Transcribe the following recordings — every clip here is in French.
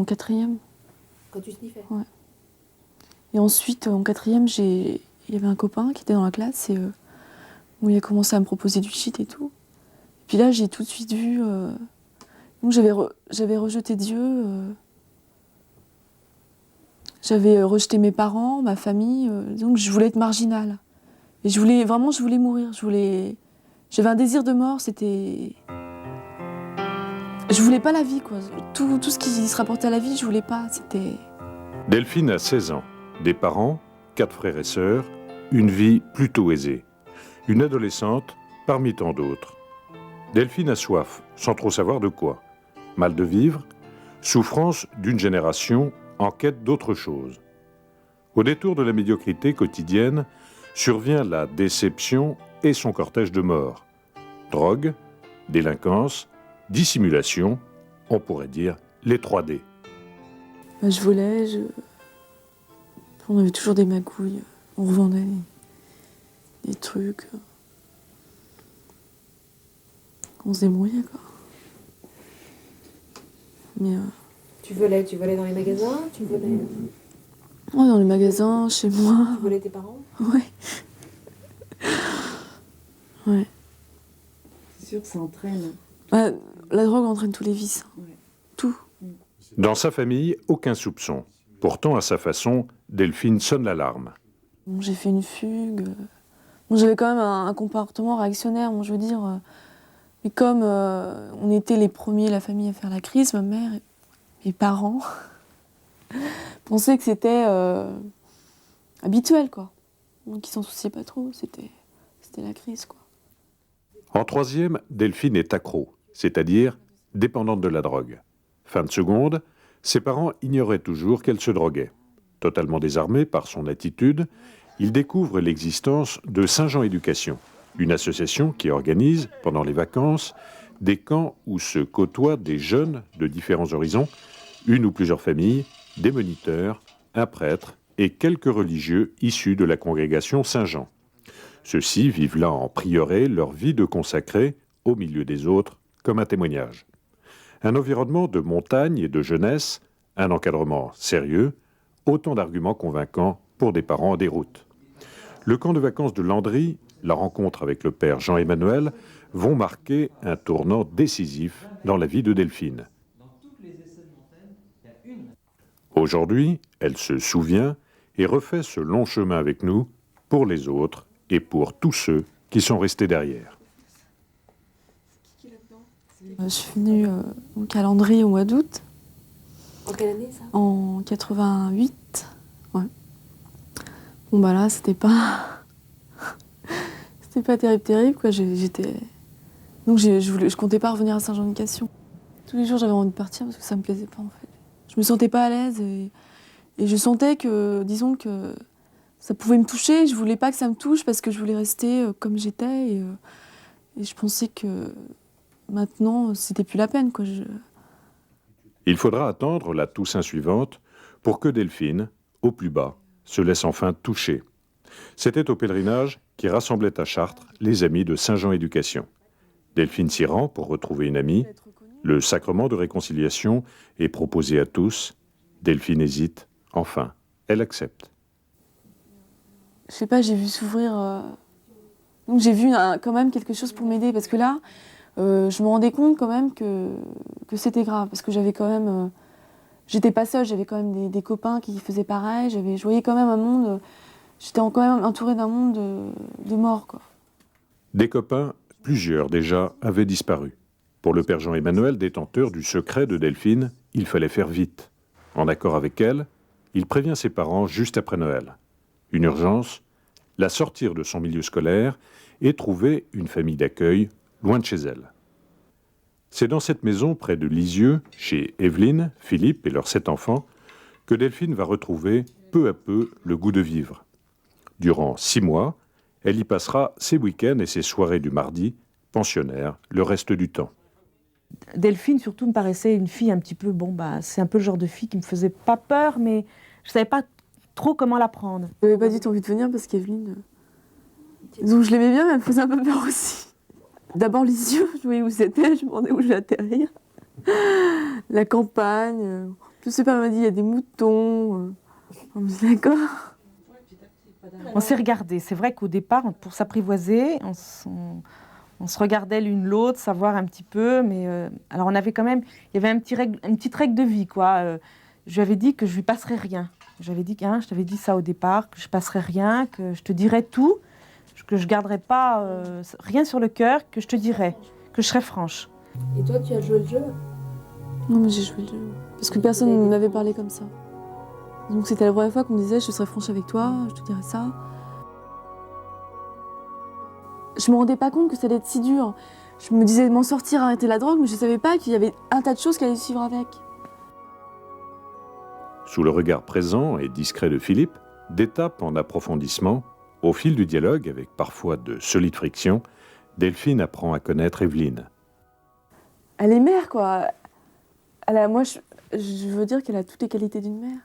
quatrième. Quand tu sniffais? Ouais. Et ensuite, en quatrième, il y avait un copain qui était dans la classe et où il a commencé à me proposer du shit et tout. Et puis là, j'ai tout de suite vu... donc j'avais rejeté Dieu, j'avais rejeté mes parents, ma famille, donc je voulais être marginale. Et je voulais mourir, j'avais un désir de mort, c'était... Je voulais pas la vie, quoi. Tout ce qui se rapportait à la vie, je voulais pas, c'était... Delphine a 16 ans, des parents, 4 frères et sœurs, une vie plutôt aisée. Une adolescente parmi tant d'autres. Delphine a soif, sans trop savoir de quoi. Mal de vivre, souffrance d'une génération en quête d'autre chose. Au détour de la médiocrité quotidienne, survient la déception et son cortège de morts. Drogue, délinquance, dissimulation, on pourrait dire les 3D. Bah, je volais, on avait toujours des magouilles, on revendait des trucs. On se débrouillait, quoi. Mais... Tu volais dans les magasins? Tu volais... Ouais, dans les magasins, chez moi. Tu volais tes parents? Ouais. Ouais. C'est sûr que ça entraîne. Bah, la drogue entraîne tous les vices. Ouais. Tout. Dans sa famille, aucun soupçon. Pourtant, à sa façon, Delphine sonne l'alarme. Bon, j'ai fait une fugue. Bon, j'avais quand même un comportement réactionnaire, bon, je veux dire. Mais comme on était les premiers, la famille, à faire la crise, ma mère et mes parents pensaient que c'était habituel, quoi. Donc ils s'en souciaient pas trop, c'était la crise, quoi. En troisième, Delphine est accro, c'est-à-dire dépendante de la drogue. Fin de seconde, ses parents ignoraient toujours qu'elle se droguait. Totalement désarmé par son attitude, il découvre l'existence de Saint-Jean Éducation, une association qui organise, pendant les vacances, des camps où se côtoient des jeunes de différents horizons, une ou plusieurs familles, des moniteurs, un prêtre et quelques religieux issus de la congrégation Saint-Jean. Ceux-ci vivent là en prieuré leur vie de consacrés, au milieu des autres, comme un témoignage. Un environnement de montagne et de jeunesse, un encadrement sérieux, autant d'arguments convaincants pour des parents en déroute. Le camp de vacances de Landry, la rencontre avec le père Jean-Emmanuel, vont marquer un tournant décisif dans la vie de Delphine. Aujourd'hui, elle se souvient et refait ce long chemin avec nous, pour les autres et pour tous ceux qui sont restés derrière. Je suis venue au calendrier au mois d'août. En quelle année, ça? En 88. Ouais. Bon, bah là, c'était pas... c'était pas terrible, quoi. Donc je comptais pas revenir à Saint-Jean-d'Éducation. Tous les jours, j'avais envie de partir parce que ça me plaisait pas, en fait. Je me sentais pas à l'aise et je sentais que, disons que ça pouvait me toucher. Je voulais pas que ça me touche parce que je voulais rester comme j'étais et je pensais que maintenant, c'était plus la peine, quoi. Il faudra attendre la Toussaint suivante pour que Delphine, au plus bas, se laisse enfin toucher. C'était au pèlerinage qui rassemblait à Chartres les amis de Saint-Jean Éducation. Delphine s'y rend pour retrouver une amie. Le sacrement de réconciliation est proposé à tous. Delphine hésite. Enfin, elle accepte. Je sais pas, j'ai vu s'ouvrir... Donc j'ai vu quand même quelque chose pour m'aider. Parce que là, je me rendais compte quand même que c'était grave. Parce que j'avais quand même... j'étais pas seule, j'avais quand même des copains qui faisaient pareil. Je voyais quand même un monde... J'étais quand même entourée d'un monde de morts, quoi. Des copains, plusieurs déjà, avaient disparu. Pour le père Jean-Emmanuel, détenteur du secret de Delphine, il fallait faire vite. En accord avec elle, il prévient ses parents juste après Noël. Une urgence, la sortir de son milieu scolaire et trouver une famille d'accueil loin de chez elle. C'est dans cette maison près de Lisieux, chez Evelyne, Philippe et leurs 7 enfants, que Delphine va retrouver peu à peu le goût de vivre. Durant 6 mois, elle y passera ses week-ends et ses soirées du mardi, pensionnaire, le reste du temps. Delphine, surtout, me paraissait une fille un petit peu... Bon, bah, c'est un peu le genre de fille qui me faisait pas peur, mais je savais pas trop comment la prendre. J'avais pas du tout envie de venir parce qu'Evelyne... Donc je l'aimais bien, mais elle me faisait un peu peur aussi. D'abord les yeux, je voyais où c'était, je me demandais où je vais atterrir. La campagne, Je sais pas, elle m'a dit il y a des moutons. On me dit d'accord. On s'est regardé. C'est vrai qu'au départ, pour s'apprivoiser, on se regardait l'une l'autre, savoir un petit peu. Mais alors on avait quand même, il y avait une petite règle de vie, quoi. Je lui avais dit que je lui passerais rien. J'avais dit, je t'avais dit ça au départ, que je passerais rien, que je te dirais tout, que je garderais pas rien sur le cœur, que je te dirais, que je serais franche. Et toi, tu as joué le jeu? Non, mais j'ai joué le jeu. Parce que personne ne m'avait parlé comme ça. Donc c'était la première fois qu'on me disait je serais franche avec toi, je te dirais ça. Je me rendais pas compte que ça allait être si dur. Je me disais m'en sortir, arrêter la drogue, mais je savais pas qu'il y avait un tas de choses qui allaient suivre avec. Sous le regard présent et discret de Philippe, d'étape en approfondissement, au fil du dialogue, avec parfois de solides frictions, Delphine apprend à connaître Evelyne. Elle est mère, quoi. Moi, je veux dire qu'elle a toutes les qualités d'une mère.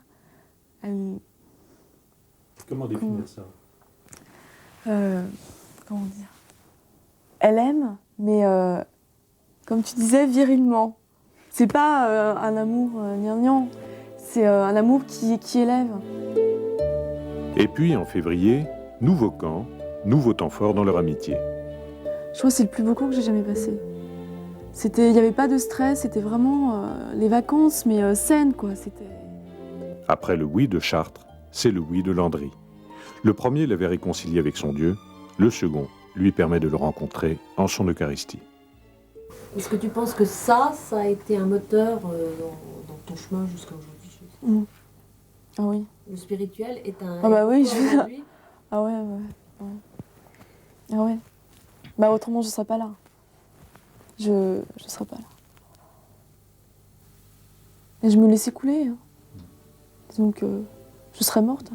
Comment définir ça? Comment dire? Elle aime, mais comme tu disais, virilement. C'est pas un amour gnangnan, c'est un amour qui élève. Et puis, en février, nouveau camp, nouveau temps fort dans leur amitié. Je crois que c'est le plus beau camp que j'ai jamais passé. Il n'y avait pas de stress, c'était vraiment les vacances, mais saines, quoi. Après le oui de Chartres, c'est le oui de Landry. Le premier l'avait réconcilié avec son Dieu, le second lui permet de le rencontrer en son Eucharistie. Est-ce que tu penses que ça a été un moteur dans ton chemin jusqu'à aujourd'hui? Ah oui. Le spirituel est un... Ah bah oui, aujourd'hui. Ah ouais. Ah ouais. Bah autrement, je serais pas là. Je serais pas là. Et je me laissais couler. Hein. Donc, je serais morte.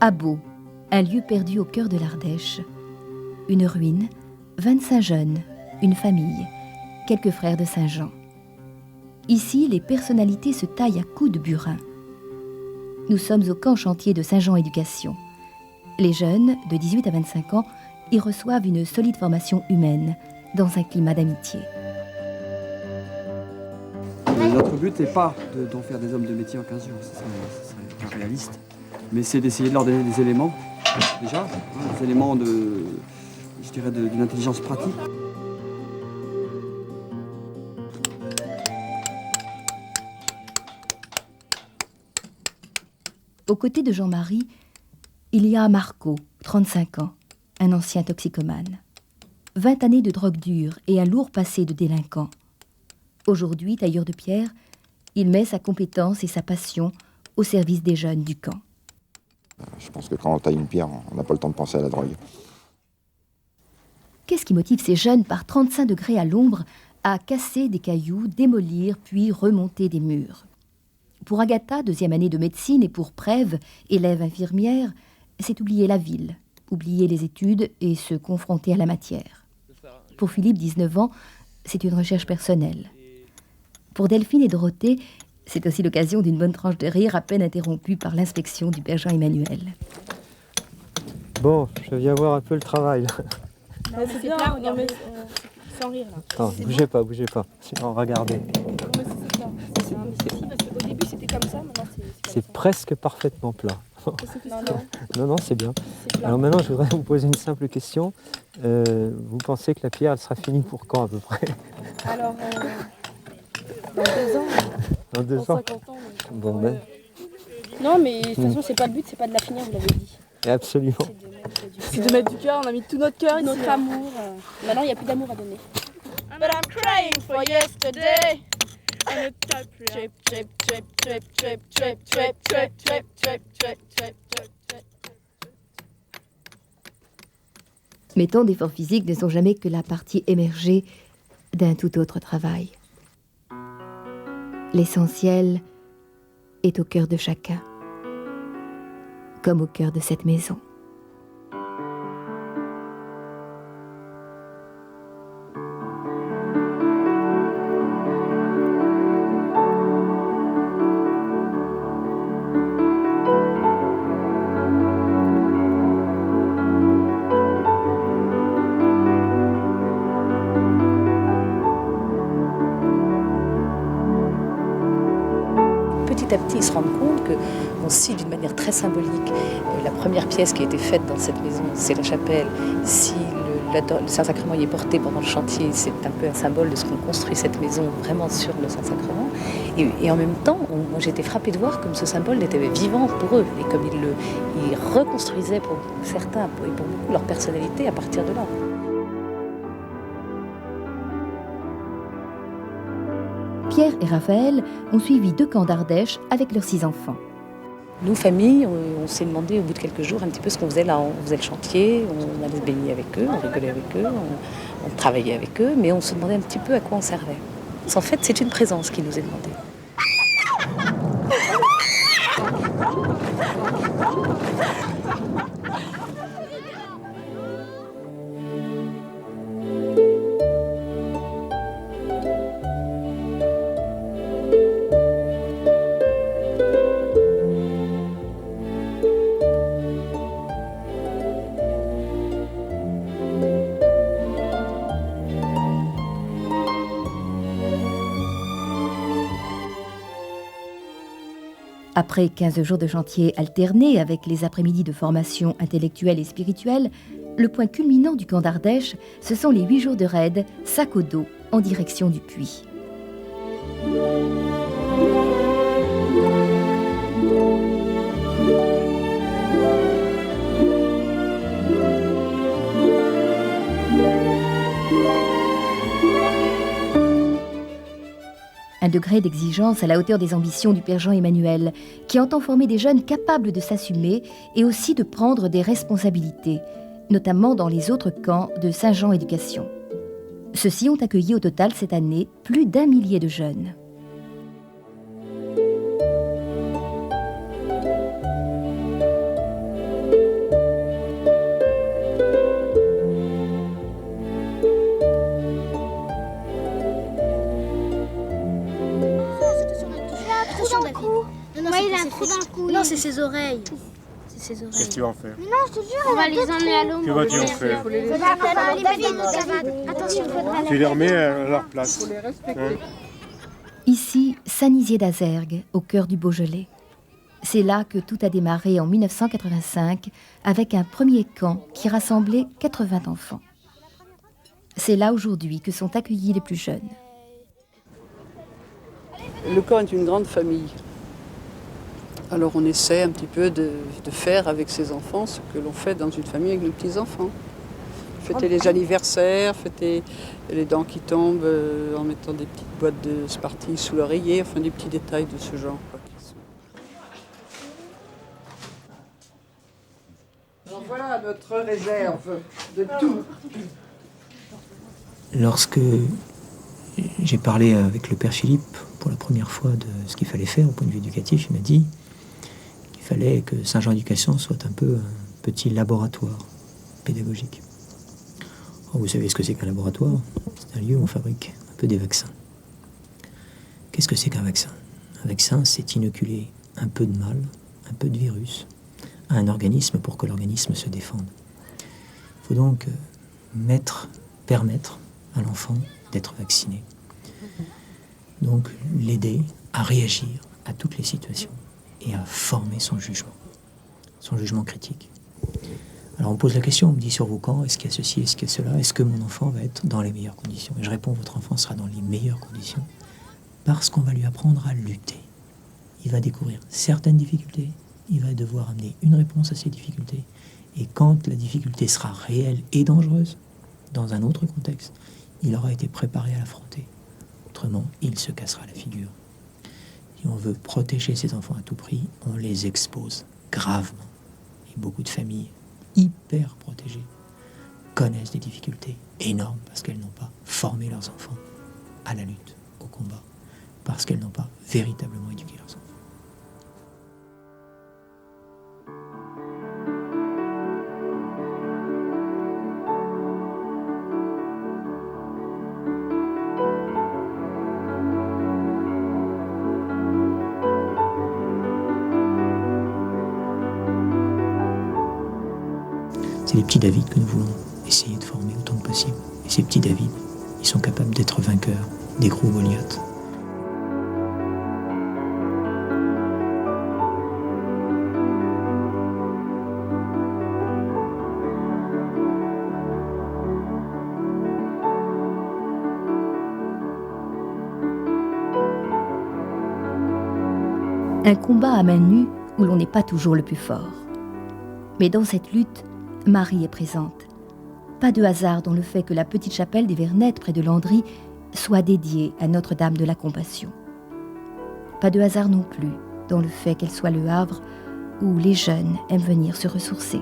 Abo, un lieu perdu au cœur de l'Ardèche. Une ruine, 25 jeunes, une famille, quelques frères de Saint-Jean. Ici, les personnalités se taillent à coups de burin. Nous sommes au camp chantier de Saint-Jean Éducation. Les jeunes, de 18 à 25 ans, y reçoivent une solide formation humaine, dans un climat d'amitié. Notre but n'est pas d'en faire des hommes de métier en 15 jours, ce serait pas réaliste. Mais c'est d'essayer de leur donner des éléments, déjà, des éléments d'une intelligence pratique. Aux côtés de Jean-Marie, il y a Marco, 35 ans, un ancien toxicomane. 20 années de drogue dure et un lourd passé de délinquant. Aujourd'hui, tailleur de pierre, il met sa compétence et sa passion au service des jeunes du camp. Je pense que quand on taille une pierre, on n'a pas le temps de penser à la drogue. Qu'est-ce qui motive ces jeunes par 35 degrés à l'ombre à casser des cailloux, démolir puis remonter des murs? Pour Agatha, 2e année de médecine, et pour Prève, élève infirmière, c'est oublier la ville, oublier les études et se confronter à la matière. Pour Philippe, 19 ans, c'est une recherche personnelle. Pour Delphine et Dorothée, c'est aussi l'occasion d'une bonne tranche de rire à peine interrompue par l'inspection du père Jean-Emmanuel. Bon, je viens voir un peu le travail. Non, c'est bien, regardez, sans rire. Là. Attends, bougez pas. Sinon, regardez. C'est parce qu'au début c'était comme ça, maintenant c'est presque parfaitement plat. Non, c'est bien. C'est Alors maintenant, je voudrais vous poser une simple question. Vous pensez que la pierre, elle sera finie pour quand à peu près? Alors, dans 2 ans. Dans 2 ans 50 ans. Bon, ben. Non, mais de toute façon, c'est pas le but, c'est pas de la finir, vous l'avez dit. Absolument. C'est de mettre du cœur, on a mis tout notre cœur, notre amour. Maintenant, il n'y a plus d'amour à donner. But I'm crying for yesterday. And a trip, trip, trip, trip, trip, trip, trip, trip, trip, trip, trip, trip, trip, trip. Mais tant d'efforts physiques ne sont jamais que la partie émergée d'un tout autre travail. L'essentiel est au cœur de chacun, comme au cœur de cette maison. Petit à petit, ils se rendent compte qu'on scie d'une manière très symbolique. La première pièce qui a été faite dans cette maison, c'est la chapelle. Si le Saint-Sacrement y est porté pendant le chantier, c'est un peu un symbole de ce qu'on construit cette maison vraiment sur le Saint-Sacrement. Et en même temps, moi j'ai été frappée de voir comme ce symbole était vivant pour eux et comme ils reconstruisaient pour certains et pour beaucoup leur personnalité à partir de là. Pierre et Raphaël ont suivi 2 camps d'Ardèche avec leurs 6 enfants. Nous, famille, on s'est demandé au bout de quelques jours un petit peu ce qu'on faisait là. On faisait le chantier, on allait se baigner avec eux, on rigolait avec eux, on travaillait avec eux, mais on se demandait un petit peu à quoi on servait. En fait, c'est une présence qui nous est demandée. Après 15 jours de chantier alternés avec les après-midi de formation intellectuelle et spirituelle, le point culminant du camp d'Ardèche, ce sont les 8 jours de raid, sac au dos, en direction du puits. Un degré d'exigence à la hauteur des ambitions du père Jean-Emmanuel, qui entend former des jeunes capables de s'assumer et aussi de prendre des responsabilités, notamment dans les autres camps de Saint-Jean Éducation. Ceux-ci ont accueilli au total cette année plus d'1 millier de jeunes. Il a un trou dans le cou. Non, c'est ses oreilles. C'est ses oreilles. Qu'est-ce que tu vas en faire? Mais non, je te jure, on va les emmener à l'eau. Que vas-tu en faire? Attention, tu les remets à leur place. Ici, Saint-Nizier d'Azergues, au cœur du Beaujolais. C'est là que tout a démarré en 1985 avec un premier camp qui rassemblait 80 enfants. C'est là aujourd'hui que sont accueillis les plus jeunes. Le camp est une grande famille. Alors on essaie un petit peu de faire avec ses enfants ce que l'on fait dans une famille avec nos petits-enfants. Fêter les anniversaires, fêter les dents qui tombent en mettant des petites boîtes de Sparty sous l'oreiller, enfin des petits détails de ce genre. Alors voilà notre réserve de tout. Lorsque j'ai parlé avec le père Philippe pour la première fois de ce qu'il fallait faire au point de vue éducatif, il m'a dit qu'il fallait que Saint-Jean Éducation soit un peu un petit laboratoire pédagogique. Alors, vous savez ce que c'est qu'un laboratoire? C'est un lieu où on fabrique un peu des vaccins. Qu'est-ce que c'est qu'un vaccin? Un vaccin, c'est inoculer un peu de mal, un peu de virus à un organisme pour que l'organisme se défende. Il faut donc permettre à l'enfant d'être vacciné. Donc l'aider à réagir à toutes les situations et à former son jugement critique. Alors on pose la question, on me dit sur vos camps, est-ce qu'il y a ceci, est-ce qu'il y a cela, est-ce que mon enfant va être dans les meilleures conditions? Et je réponds, votre enfant sera dans les meilleures conditions parce qu'on va lui apprendre à lutter. Il va découvrir certaines difficultés, il va devoir amener une réponse à ces difficultés. Et quand la difficulté sera réelle et dangereuse, dans un autre contexte, il aura été préparé à l'affronter. Autrement, il se cassera la figure. Si on veut protéger ses enfants à tout prix, on les expose gravement. Et beaucoup de familles hyper protégées connaissent des difficultés énormes parce qu'elles n'ont pas former leurs enfants à la lutte, au combat, parce qu'elles n'ont pas véritablement éduqué leurs enfants. C'est les petits David que nous voulons essayer de former autant que possible. Et ces petits David, ils sont capables d'être vainqueurs des gros Goliaths. Un combat à main nue où l'on n'est pas toujours le plus fort. Mais dans cette lutte, Marie est présente. Pas de hasard dans le fait que la petite chapelle des Vernettes, près de Landry, soit dédiée à Notre-Dame de la Compassion. Pas de hasard non plus dans le fait qu'elle soit le havre où les jeunes aiment venir se ressourcer.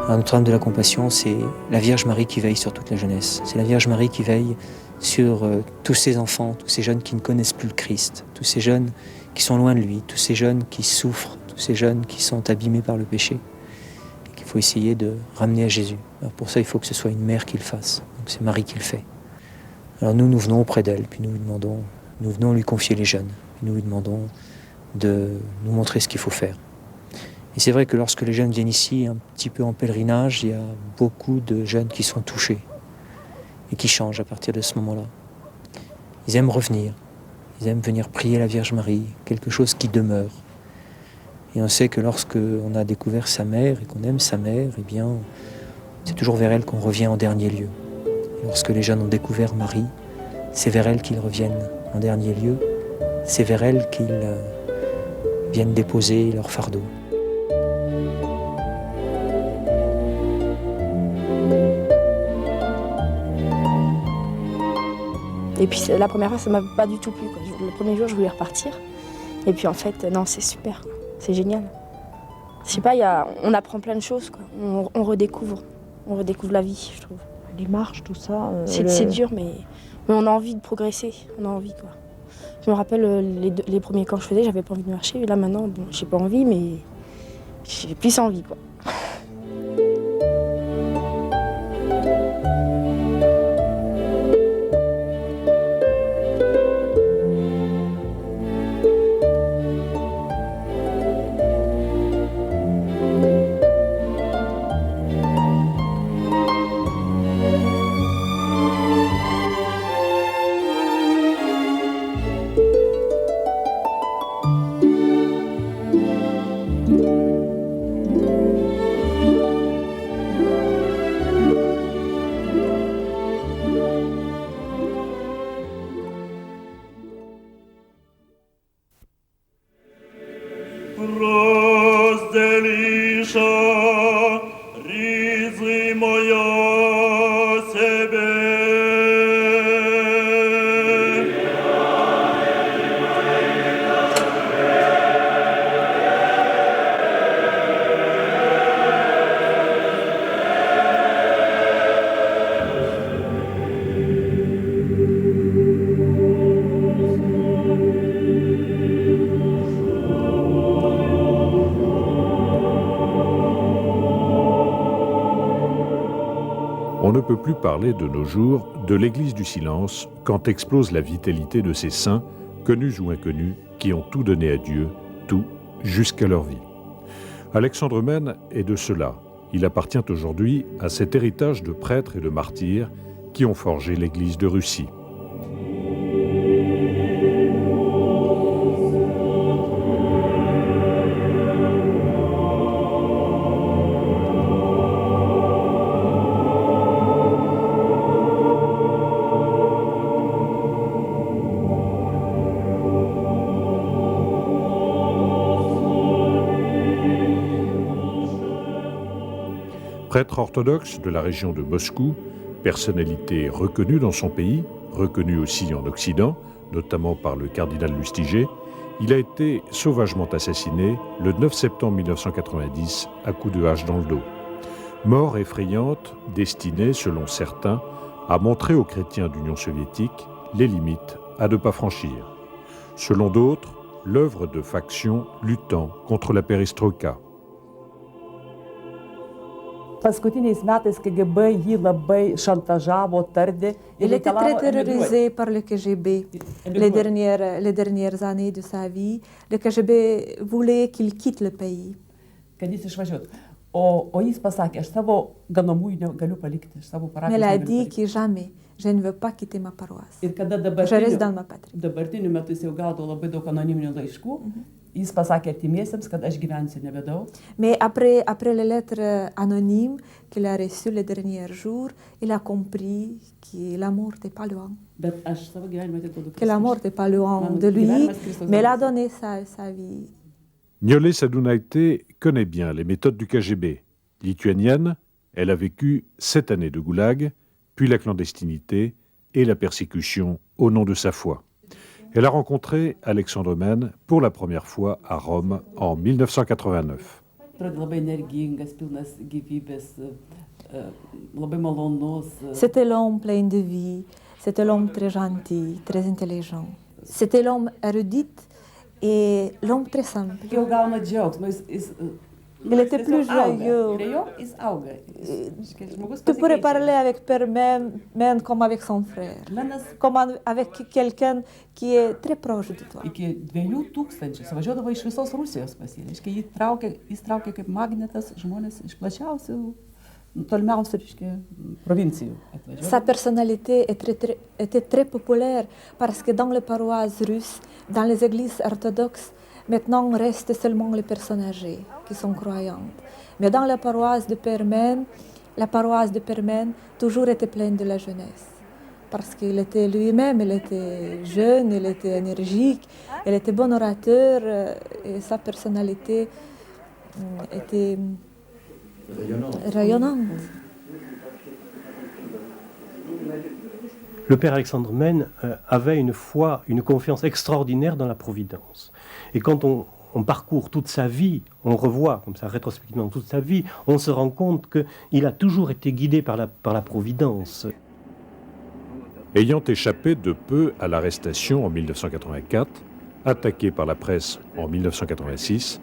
Notre-Dame de la Compassion, c'est la Vierge Marie qui veille sur toute la jeunesse. C'est la Vierge Marie qui veille sur tous ces enfants, tous ces jeunes qui ne connaissent plus le Christ, tous ces jeunes qui sont loin de lui, tous ces jeunes qui souffrent, tous ces jeunes qui sont abîmés par le péché, et qu'il faut essayer de ramener à Jésus. Alors pour ça, il faut que ce soit une mère qui le fasse. Donc c'est Marie qui le fait. Alors nous venons auprès d'elle, puis nous venons lui confier les jeunes, puis nous lui demandons de nous montrer ce qu'il faut faire. Et c'est vrai que lorsque les jeunes viennent ici, un petit peu en pèlerinage, il y a beaucoup de jeunes qui sont touchés et qui changent à partir de ce moment-là. Ils aiment revenir, ils aiment venir prier la Vierge Marie, quelque chose qui demeure. Et on sait que lorsque on a découvert sa mère et qu'on aime sa mère, eh bien, c'est toujours vers elle qu'on revient en dernier lieu. Et lorsque les jeunes ont découvert Marie, c'est vers elle qu'ils reviennent en dernier lieu, c'est vers elle qu'ils viennent déposer leur fardeau. Et puis la première fois, ça m'a pas du tout plu, quoi. Le premier jour, je voulais repartir. Et puis en fait, non, c'est super. C'est génial. Je sais pas, on apprend plein de choses, quoi. On redécouvre la vie, je trouve. Les marches, tout ça. C'est dur, mais on a envie de progresser. On a envie, quoi. Je me rappelle les premiers camps que je faisais, j'avais pas envie de marcher. Et là maintenant, bon, j'ai pas envie, mais j'ai plus envie, quoi. On ne peut plus parler de nos jours de l'Église du silence quand explose la vitalité de ces saints, connus ou inconnus, qui ont tout donné à Dieu, tout, jusqu'à leur vie. Alexandre Mène est de cela. Il appartient aujourd'hui à cet héritage de prêtres et de martyrs qui ont forgé l'Église de Russie. Prêtre orthodoxe de la région de Moscou, personnalité reconnue dans son pays, reconnue aussi en Occident, notamment par le cardinal Lustiger, Il a été sauvagement assassiné le 9 septembre 1990 à coups de hache dans le dos. Mort effrayante, destinée, selon certains, à montrer aux chrétiens d'Union soviétique les limites à ne pas franchir. Selon d'autres, l'œuvre de factions luttant contre la perestroïka. Paskutiniais metais KGB jį labai šantažavo, tardė. Il était très terrorisé par le KGB. Les dernières années de sa vie, le KGB voulait qu'il quitte le pays. Kad jis išvažiuotų. O jis pasakė, aš savo ganomųjų negaliu palikti, aš savo parapijos. Mais il a dit que jamais, je ne veux pas quitter ma paroisse. Ir kada je reste dans ma patrie. Dabartiniu metu jis jau gaudavo labai daug anoniminių laiškų. Jis pasakė artimiesiems, kad aš gyvensiu nebedaug. Mais après les lettres anonymes qu'il a reçues les derniers jours, il a compris que la mort n'est pas loin. Bet aš savo gyvenimą atiduodu Kristui. Que la mort n'est pas loin de lui, mais il a donné sa vie. Niolė Sadūnaitė connaît bien les méthodes du KGB. Lituanienne, elle a vécu 7 années de goulag, puis la clandestinité et la persécution au nom de sa foi. Elle a rencontré Alexandre Men pour la première fois à Rome en 1989. C'était l'homme plein de vie, c'était l'homme très gentil, très intelligent. C'était l'homme érudit et l'homme très simple. Il était plus joyeux. Tu pourrais parler avec Père Men comme avec son frère, comme avec quelqu'un qui est très proche de toi. Iki 2000 suvažiuodavo iš visos Rusijos pas jį. Jis traukė kaip magnetas žmonės iš plačiausių, tolimiausių, provincijų. Sa personnalité était très populaire parce que dans les paroisses russes, dans les églises orthodoxes, maintenant, restent seulement les personnes âgées qui sont croyantes. Mais dans la paroisse de Père Men, toujours était pleine de la jeunesse. Parce qu'il était lui-même, il était jeune, il était énergique, il était bon orateur et sa personnalité était rayonnante. Le père Alexandre Men avait une foi, une confiance extraordinaire dans la providence. Et quand on parcourt toute sa vie, on revoit comme ça rétrospectivement toute sa vie, on se rend compte qu'il a toujours été guidé par la providence. Ayant échappé de peu à l'arrestation en 1984, attaqué par la presse en 1986,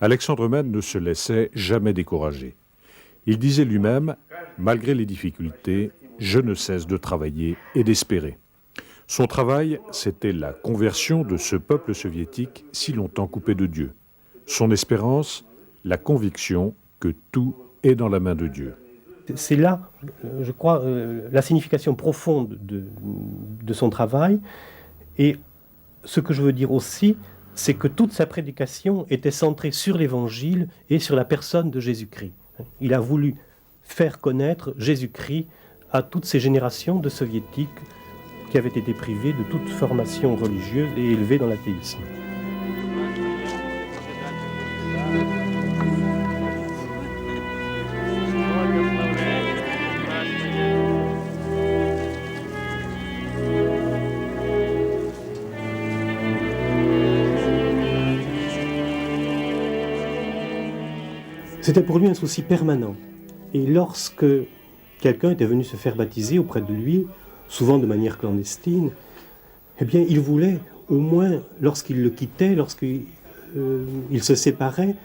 Alexandre Men ne se laissait jamais décourager. Il disait lui-même, malgré les difficultés, je ne cesse de travailler et d'espérer. Son travail, c'était la conversion de ce peuple soviétique si longtemps coupé de Dieu. Son espérance, la conviction que tout est dans la main de Dieu. C'est là, je crois, la signification profonde de son travail. Et ce que je veux dire aussi, c'est que toute sa prédication était centrée sur l'Évangile et sur la personne de Jésus-Christ. Il a voulu faire connaître Jésus-Christ à toutes ces générations de soviétiques qui avaient été privés de toute formation religieuse et élevés dans l'athéisme. C'était pour lui un souci permanent. Et lorsque quelqu'un était venu se faire baptiser auprès de lui, souvent de manière clandestine, eh bien, il voulait, au moins, lorsqu'il le quittait, lorsqu'il se séparait,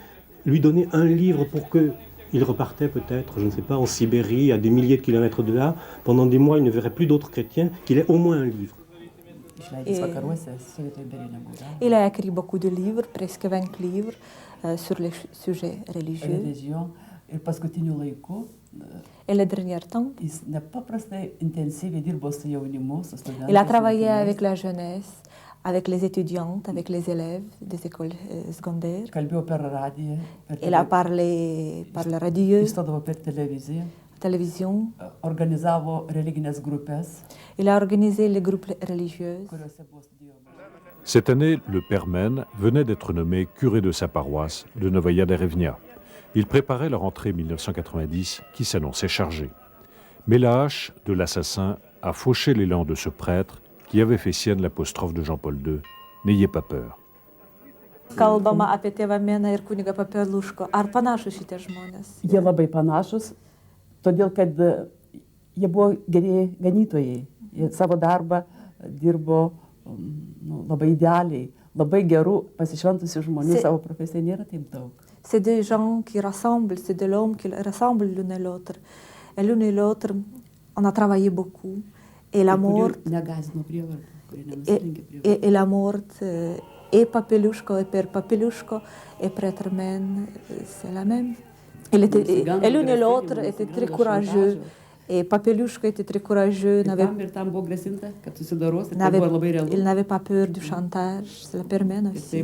lui donner un livre pour qu'il repartait peut-être, je ne sais pas, en Sibérie, à des milliers de kilomètres de là. Pendant des mois, il ne verrait plus d'autres chrétiens, qu'il ait au moins un livre. Il a écrit beaucoup de livres, presque 20 livres, sur les sujets religieux. Et le dernier temps, il a travaillé avec la jeunesse, avec les étudiantes, avec les élèves des écoles secondaires. Il a parlé par la radio, télévision. Il a organisé les groupes religieux. Cette année, le père Men venait d'être nommé curé de sa paroisse de Novaya Derevnia. Il préparait la rentrée 1990 qui s'annonçait chargée. Mais la hache de l'assassin a fauché l'élan de ce prêtre qui avait fait sienne l'apostrophe de Jean-Paul II. N'ayez pas peur. Kalbama apie tėvą Meną ir kunigą Papeluško. Ar panašus šitie žmonės? Jie labai panašus, todėl kad jie buvo geri ganytojai. Jie savo darbą dirbo labai idealiai, labai gerų pasišventusių žmonių savo profesiją nėra taip daug. C'est des gens qui rassemblent, c'est de l'homme qui ressemblent l'un à l'autre. Et l'un et l'autre, on a travaillé beaucoup. Et la mort, et la mort, et Papeluško, et Père Papeluško, et Prêtre Men, c'est la même. Et l'un et l'autre étaient très courageux. Et Papeluško était très courageux. Il n'avait pas peur du chantage, c'est la Père Men aussi.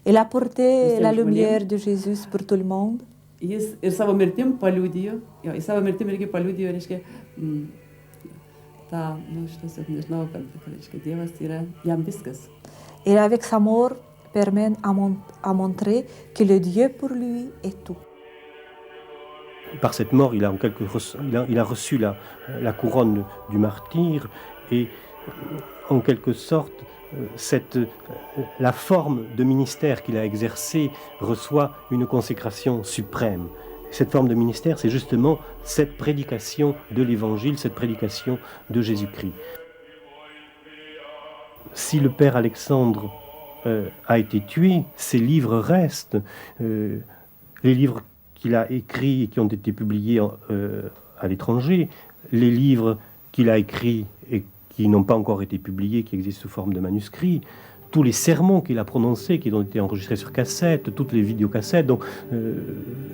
Il a porté la lumière de Jésus pour tout le monde. Jis ir savo mirtim paliudijo, į savo mirtim irgi paliudijo, reiškia, tą, šitas, nežinau, kad reiškia, Dievas yra jam viskas. Et avec sa mort, Père Men a montré que le Dieu pour lui est tout. Par cette mort, il a reçu la couronne du martyr et en quelque sorte, la forme de ministère qu'il a exercé reçoit une consécration suprême. Cette forme de ministère, c'est justement cette prédication de l'Évangile, cette prédication de Jésus-Christ. Si le père Alexandre a été tué, ses livres restent. Les livres qu'il a écrits et qui ont été publiés à l'étranger, les livres qu'il a écrits et qui n'ont pas encore été publiés, qui existent sous forme de manuscrits, tous les sermons qu'il a prononcés, qui ont été enregistrés sur cassette, toutes les vidéocassettes. Donc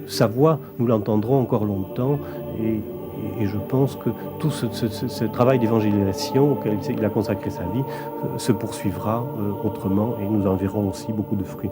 sa voix, nous l'entendrons encore longtemps et je pense que tout ce travail d'évangélisation auquel il a consacré sa vie se poursuivra autrement et nous en verrons aussi beaucoup de fruits.